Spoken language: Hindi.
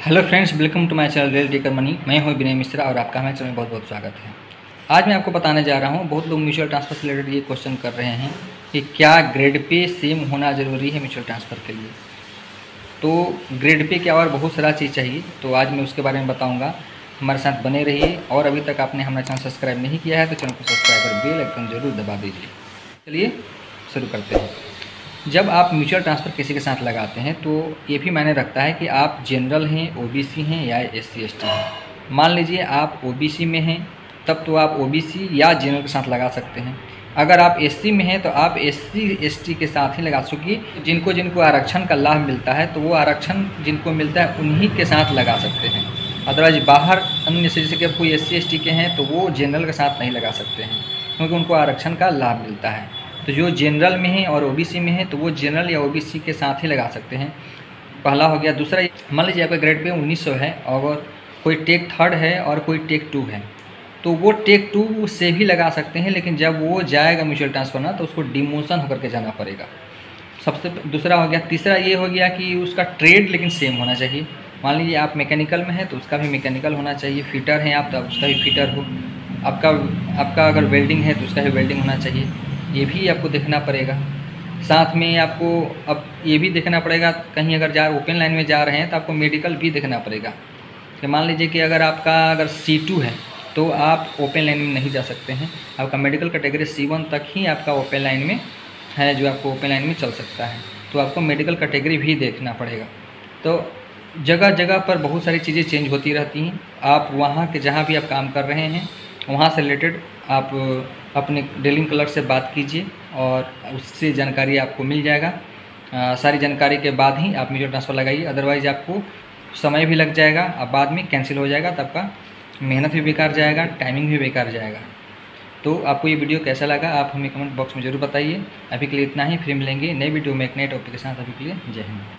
Hello friends, welcome to my channel real taker money. मैं हूं विनय मिश्रा और आपका हमारे चैनल में बहुत बहुत स्वागत है। आज मैं आपको बताने जा रहा हूं, बहुत लोग म्यूचुअल ट्रांसफ़र से रिलेटेड ये क्वेश्चन कर रहे हैं कि क्या ग्रेड पे सेम होना ज़रूरी है म्यूचुअल ट्रांसफ़र के लिए। तो ग्रेड पे क्या और बहुत सारा चीज़ चाहिए, तो आज मैं उसके बारे में बताऊँगा। हमारे साथ बने रहिए और अभी तक आपने हमारा चैनल सब्सक्राइब नहीं किया है तो चैनल को सब्सक्राइब कर बेल आइकन जरूर दबा दीजिए। चलिए शुरू करते हैं। जब आप म्यूचुअल ट्रांसफ़र किसी के साथ लगाते हैं तो ये भी मायने रखता है कि आप जनरल हैं, ओबीसी हैं या एससी एसटी हैं। मान लीजिए आप ओबीसी में हैं, तब तो आप ओबीसी या जनरल के साथ लगा सकते हैं। अगर आप एससी में हैं तो आप एससी एसटी के साथ ही लगा सकते। जिनको जिनको आरक्षण का लाभ मिलता है तो वो आरक्षण जिनको मिलता है उन्हीं के साथ लगा सकते हैं। अदरवाइज बाहर अन्य से जैसे कि अब कोई एससी एसटी के हैं तो वो जनरल के साथ नहीं लगा सकते हैं, क्योंकि उनको आरक्षण का लाभ मिलता है। तो जो जनरल में है और ओबीसी में है तो वो जनरल या ओबीसी के साथ ही लगा सकते हैं। पहला हो गया। दूसरा, मान लीजिए आपका ग्रेड पे 1900 है और कोई टेक थर्ड है और कोई टेक 2 है, तो वो टेक 2 से भी लगा सकते हैं, लेकिन जब वो जाएगा म्यूचुअल ट्रांसफ़र ना तो उसको डिमोशन होकर के जाना पड़ेगा। सबसे दूसरा हो गया। तीसरा ये हो गया कि उसका ट्रेड लेकिन सेम होना चाहिए। मान लीजिए आप मैकेनिकल में है तो उसका भी मैकेनिकल होना चाहिए। फिटर हैं आप तो उसका भी फिटर हो। आपका अगर वेल्डिंग है तो उसका भी वेल्डिंग होना चाहिए। ये भी आपको देखना पड़ेगा। साथ में आपको अब ये भी देखना पड़ेगा, कहीं अगर ओपन लाइन में जा रहे हैं तो आपको मेडिकल भी देखना पड़ेगा। कि मान लीजिए कि अगर C2 है तो आप ओपन लाइन में नहीं जा सकते हैं। आपका मेडिकल कैटेगरी C1 तक ही आपका ओपन लाइन में है, जो आपको ओपन लाइन में चल सकता है। तो आपको मेडिकल कैटेगरी भी देखना पड़ेगा। तो जगह जगह पर बहुत सारी चीज़ें चेंज होती रहती हैं। आप वहाँ के जहाँ भी आप काम कर रहे हैं वहाँ से रिलेटेड आप अपने डीलिंग क्लर्क से बात कीजिए और उससे जानकारी आपको मिल जाएगा। सारी जानकारी के बाद ही आप म्यूचुअल ट्रांसफ़र लगाइए, अदरवाइज़ आपको समय भी लग जाएगा, अब बाद में कैंसिल हो जाएगा, तब का मेहनत भी बेकार जाएगा, टाइमिंग भी बेकार जाएगा। तो आपको ये वीडियो कैसा लगा आप हमें कमेंट बॉक्स में ज़रूर बताइए। अभी के लिए इतना ही, फिर मिलेंगे नई वीडियो में एक नए टॉपिक के साथ। अभी के लिए जय हिंद।